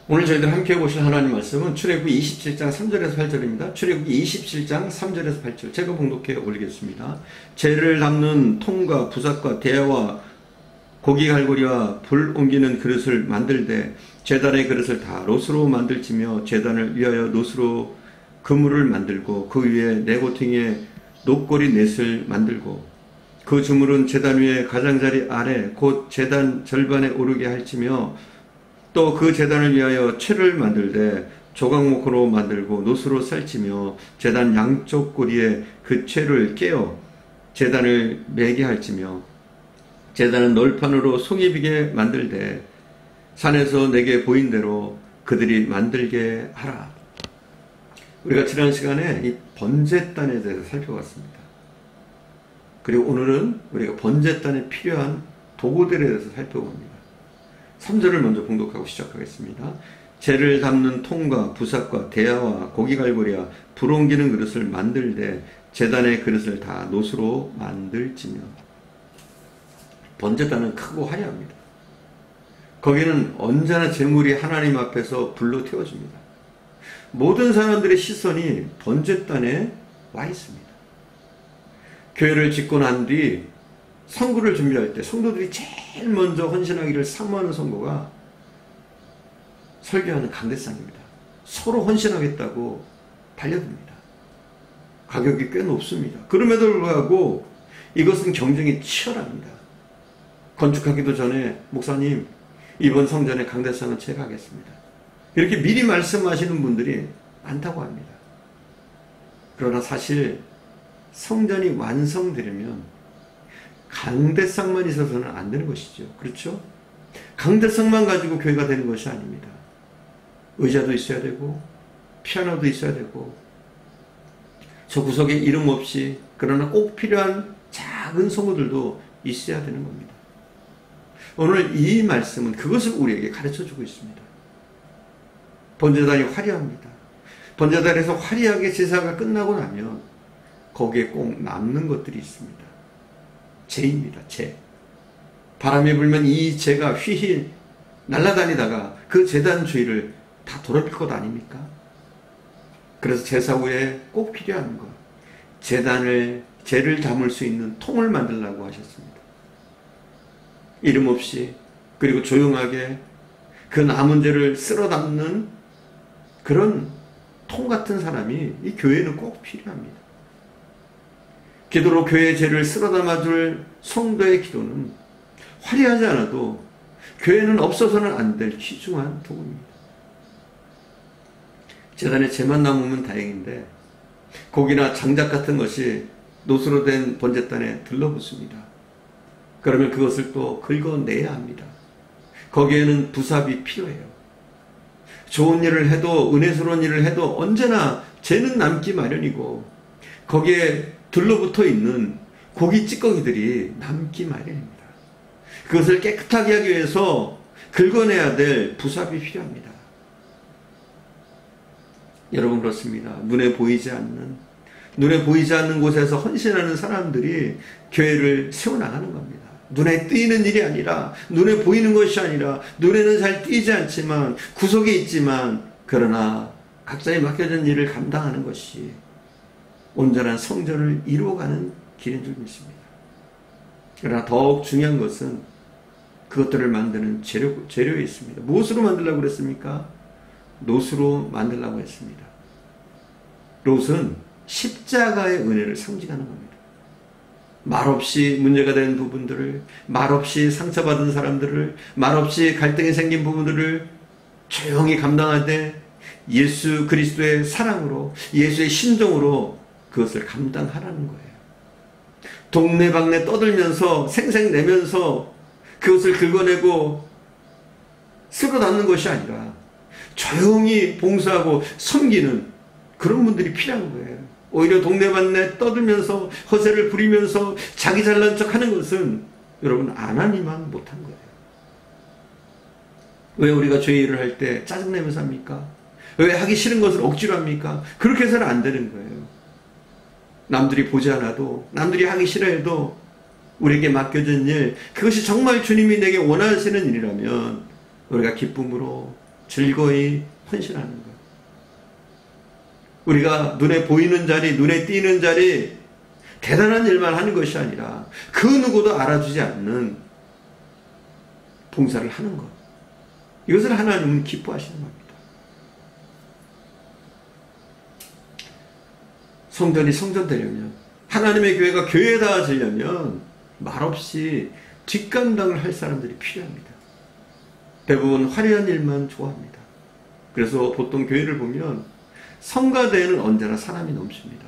오늘 저희들 함께 보실 하나님 말씀은 출애굽기 27장 3절에서 8절입니다. 출애굽기 27장 3절에서 8절 제가 봉독해 올리겠습니다. 재를 담는 통과 부삭과 대야와 고기 갈고리와 불 옮기는 그릇을 만들되 제단의 그릇을 다 롯으로 만들지며 제단을 위하여 롯으로 그물을 만들고 그 위에 네고탱이에 녹고리 넷을 만들고 그 주물은 제단 위에 가장자리 아래 곧 제단 절반에 오르게 할지며 또 그 제단을 위하여 채를 만들되 조각목으로 만들고 놋으로 쌀지며 제단 양쪽 고리에 그 채를 깨어 제단을 매게 할지며 제단은 널판으로 송이 비게 만들되 산에서 내게 보인 대로 그들이 만들게 하라. 우리가 지난 시간에 이 번제단에 대해서 살펴봤습니다. 그리고 오늘은 우리가 번제단에 필요한 도구들에 대해서 살펴봅니다. 3절을 먼저 봉독하고 시작하겠습니다. 재를 담는 통과 부삭과 대야와 고기 갈고리와 불 옮기는 그릇을 만들되 제단의 그릇을 다 놋으로 만들지며. 번제단은 크고 화려합니다. 거기는 언제나 제물이 하나님 앞에서 불로 태워집니다. 모든 사람들의 시선이 번제단에 와 있습니다. 교회를 짓고 난 뒤 성구를 준비할 때 성도들이 제일 먼저 헌신하기를 사모하는 성도가 설교하는 강대상입니다. 서로 헌신하겠다고 달려듭니다. 가격이 꽤 높습니다. 그럼에도 불구하고 이것은 경쟁이 치열합니다. 건축하기도 전에 목사님 이번 성전의 강대상은 제가 하겠습니다. 이렇게 미리 말씀하시는 분들이 많다고 합니다. 그러나 사실 성전이 완성되려면 강대상만 있어서는 안 되는 것이죠. 그렇죠? 강대상만 가지고 교회가 되는 것이 아닙니다. 의자도 있어야 되고 피아노도 있어야 되고 저 구석에 이름 없이 그러나 꼭 필요한 작은 성우들도 있어야 되는 겁니다. 오늘 이 말씀은 그것을 우리에게 가르쳐주고 있습니다. 번제단이 화려합니다. 번제단에서 화려하게 제사가 끝나고 나면 거기에 꼭 남는 것들이 있습니다. 재입니다. 재. 바람이 불면 이 재가 휘휘 날아다니다가 그 제단 주위를 다 더럽힐 것 아닙니까? 그래서 제사 후에 꼭 필요한 것, 재를 담을 수 있는 통을 만들라고 하셨습니다. 이름 없이 그리고 조용하게 그 남은 재를 쓸어 담는 그런 통 같은 사람이 이 교회는 꼭 필요합니다. 기도로 교회의 죄를 쓸어 담아줄 성도의 기도는 화려하지 않아도 교회는 없어서는 안 될 귀중한 도구입니다. 제단에 재만 남으면 다행인데 고기나 장작 같은 것이 놋으로 된 번제단에 들러붙습니다. 그러면 그것을 또 긁어내야 합니다. 거기에는 부삽이 필요해요. 좋은 일을 해도 은혜스러운 일을 해도 언제나 죄는 남기 마련이고 거기에 들러붙어 있는 고기 찌꺼기들이 남기 마련입니다. 그것을 깨끗하게 하기 위해서 긁어내야 될 부삽이 필요합니다. 여러분 그렇습니다. 눈에 보이지 않는 곳에서 헌신하는 사람들이 교회를 세워나가는 겁니다. 눈에 띄는 일이 아니라 눈에 보이는 것이 아니라 눈에는 잘 띄지 않지만 구석에 있지만 그러나 각자의 맡겨진 일을 감당하는 것이 온전한 성전을 이루어가는 길인 줄 믿습니다. 그러나 더욱 중요한 것은 그것들을 만드는 재료에 있습니다. 무엇으로 만들려고 그랬습니까? 놋으로 만들려고 했습니다. 놋은 십자가의 은혜를 상징하는 겁니다. 말없이 문제가 되는 부분들을, 말없이 상처받은 사람들을, 말없이 갈등이 생긴 부분들을 조용히 감당하되 예수 그리스도의 사랑으로, 예수의 심정으로 그것을 감당하라는 거예요. 동네방네 떠들면서 생색내면서 그것을 긁어내고 쓸어 담는 것이 아니라 조용히 봉사하고 섬기는 그런 분들이 필요한 거예요. 오히려 동네방네 떠들면서 허세를 부리면서 자기 잘난 척 하는 것은 여러분 안 하니만 못한 거예요. 왜 우리가 죄 일을 할 때 짜증내면서 합니까? 왜 하기 싫은 것을 억지로 합니까? 그렇게 해서는 안 되는 거예요. 남들이 보지 않아도 남들이 하기 싫어해도 우리에게 맡겨진 일, 그것이 정말 주님이 내게 원하시는 일이라면 우리가 기쁨으로 즐거이 헌신하는 것. 우리가 눈에 보이는 자리, 눈에 띄는 자리, 대단한 일만 하는 것이 아니라 그 누구도 알아주지 않는 봉사를 하는 것. 이것을 하나님은 기뻐하시는 겁니다. 성전이 성전되려면, 하나님의 교회가 교회다워지려면 말없이 뒷감당을 할 사람들이 필요합니다. 대부분 화려한 일만 좋아합니다. 그래서 보통 교회를 보면 성가대에는 언제나 사람이 넘칩니다.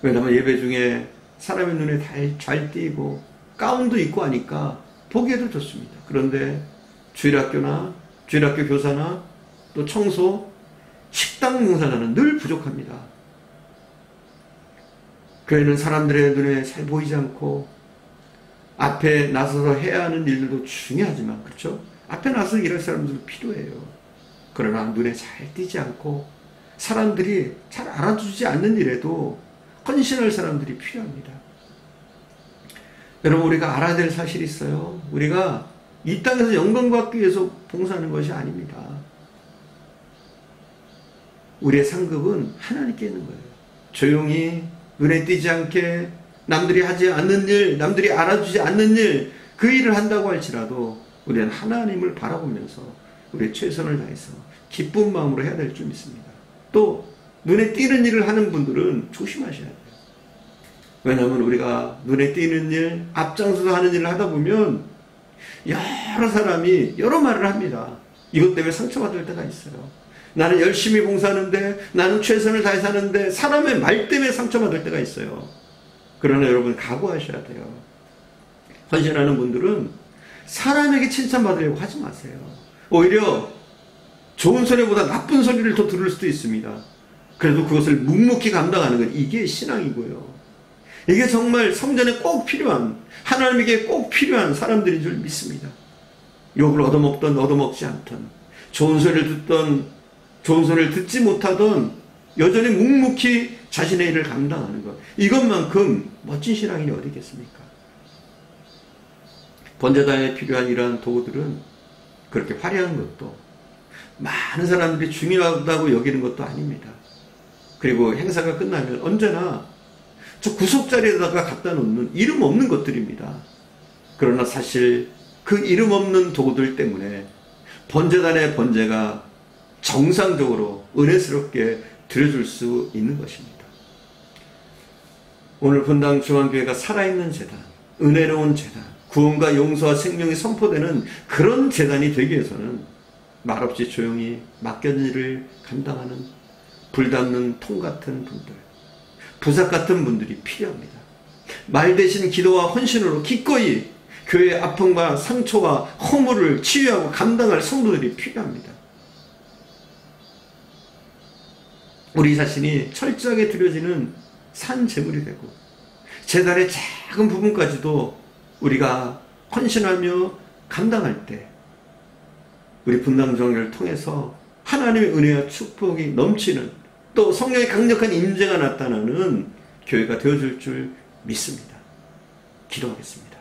왜냐하면 예배 중에 사람의 눈에 잘 띄고 가운도 입고 하니까 보기에도 좋습니다. 그런데 주일학교나 주일학교 교사나 또 청소, 식당 봉사자는 늘 부족합니다. 교회는 사람들의 눈에 잘 보이지 않고 앞에 나서서 해야 하는 일들도 중요하지만, 그렇죠? 앞에 나서서 일할 사람들도 필요해요. 그러나 눈에 잘 띄지 않고 사람들이 잘 알아주지 않는 일에도 헌신할 사람들이 필요합니다. 여러분, 우리가 알아야 될 사실이 있어요. 우리가 이 땅에서 영광 받기 위해서 봉사하는 것이 아닙니다. 우리의 상급은 하나님께 있는 거예요. 조용히 눈에 띄지 않게 남들이 하지 않는 일, 남들이 알아주지 않는 일, 그 일을 한다고 할지라도 우리는 하나님을 바라보면서 우리의 최선을 다해서 기쁜 마음으로 해야 될 줄 믿습니다. 또 눈에 띄는 일을 하는 분들은 조심하셔야 돼요. 왜냐하면 우리가 눈에 띄는 일, 앞장서서 하는 일을 하다 보면 여러 사람이 여러 말을 합니다. 이것 때문에 상처받을 때가 있어요. 나는 열심히 봉사하는데, 나는 최선을 다해서 하는데 사람의 말 때문에 상처받을 때가 있어요. 그러나 여러분 각오하셔야 돼요. 헌신하는 분들은 사람에게 칭찬받으려고 하지 마세요. 오히려 좋은 소리보다 나쁜 소리를 더 들을 수도 있습니다. 그래도 그것을 묵묵히 감당하는 것, 이게 신앙이고요. 이게 정말 성전에 꼭 필요한, 하나님에게 꼭 필요한 사람들인 줄 믿습니다. 욕을 얻어먹던 얻어먹지 않던, 좋은 소리를 듣던 좋은 소리를 듣지 못하던 여전히 묵묵히 자신의 일을 감당하는 것, 이것만큼 멋진 신앙인이 어디 있겠습니까? 번제단에 필요한 이러한 도구들은 그렇게 화려한 것도, 많은 사람들이 중요하다고 여기는 것도 아닙니다. 그리고 행사가 끝나면 언제나 저 구석자리에다가 갖다 놓는 이름 없는 것들입니다. 그러나 사실 그 이름 없는 도구들 때문에 번제단의 번제가 정상적으로 은혜스럽게 드려줄 수 있는 것입니다. 오늘 분당 중앙교회가 살아있는 재단, 은혜로운 재단, 구원과 용서와 생명이 선포되는 그런 재단이 되기 위해서는 말없이 조용히 맡겨진 일을 감당하는 불담는 통 같은 분들, 부삭 같은 분들이 필요합니다. 말 대신 기도와 헌신으로 기꺼이 교회의 아픔과 상처와 허물을 치유하고 감당할 성도들이 필요합니다. 우리 자신이 철저하게 드려지는 산 제물이 되고 재단의 작은 부분까지도 우리가 헌신하며 감당할 때 우리 분당정회를 통해서 하나님의 은혜와 축복이 넘치는, 또 성령의 강력한 임재가 나타나는 교회가 되어줄 줄 믿습니다. 기도하겠습니다.